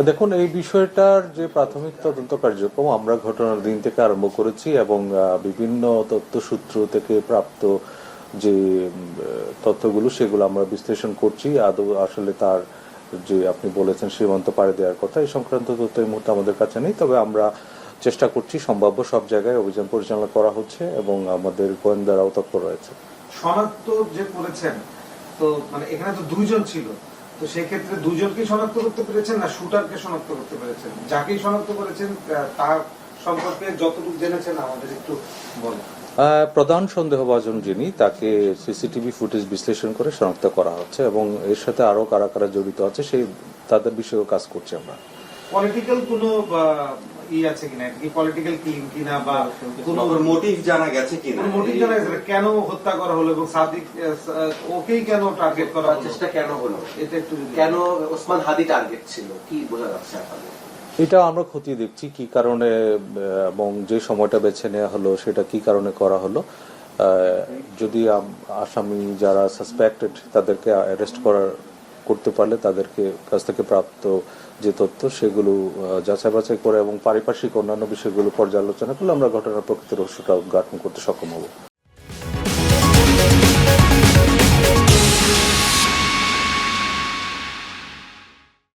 দেখুন, এই বিষয়টার যে প্রাথমিক তদন্ত কার্যক্রম আমরা ঘটনার দিন থেকে আরম্ভ করেছি এবং বিভিন্ন তথ্যসূত্র থেকে প্রাপ্ত যে তথ্যগুলো সেগুলো আমরা বিশ্লেষণ করছি। আদৌ আসলে তার যে আপনি বলেছেন সীমান্ত পাড়ি দেওয়ার কথা, এই সংক্রান্ত তথ্য এই মুহূর্তে আমাদের কাছে নেই, তবে আমরা চেষ্টা করছি, সম্ভাব্য সব জায়গায় অভিযান পরিচালনা করা হচ্ছে এবং আমাদের গোয়েন্দারাও তৎপর রয়েছে। শনাক্ত যে করেছেন, তো মানে এখানে তো দুইজন ছিল, তো সেক্ষেত্রে দুজনকে শনাক্ত করতে পেরেছেন না শুটারকে শনাক্ত করতে পেরেছেন? যাকেই শনাক্ত করেছেন তার সম্পর্কে যতটুকু জেনেছেন আমাদের একটু বলেন। প্রধান সন্দেহভাজন যিনি, তাকে সিসিটিভি ফুটেজ বিশ্লেষণ করে শনাক্ত করা হচ্ছে এবং এর সাথে আরো কারা কারা জড়িত আছে সেই তাদের বিষয়েও কাজ করছি আমরা। পলিটিক্যাল কোনো আছে কিনা, কি পলিটিক্যাল কিলিং কিনা বা কোনো মোটিভ জানা গেছে কিনা, মোটিভ জানা গেছে কেন হত্যা করা হলো এবং সাদিক ওকেই কেন টার্গেট করা চেষ্টা কেন হলো, এটা একটু কেন ওসমান হাদি টার্গেট ছিল, কি বোঝা যাচ্ছে আপনাদের? এটা আমরা খতিয়ে দেখছি কি কারণে এবং যে সময়টা বেছে নেওয়া হলো সেটা কি কারণে করা হলো। যদি আসামি যারা সাসপেক্টেড তাদেরকে অ্যারেস্ট করতে পারলে তাদেরকে কাছ থেকে প্রাপ্ত যে তথ্য সেগুলো যাচাই বাছাই করে এবং পারিপার্শ্বিক অন্যান্য বিষয়গুলো পর্যালোচনা করলে আমরা ঘটনার প্রকৃত রহস্যটা উদ্ঘাটন করতে সক্ষম হব।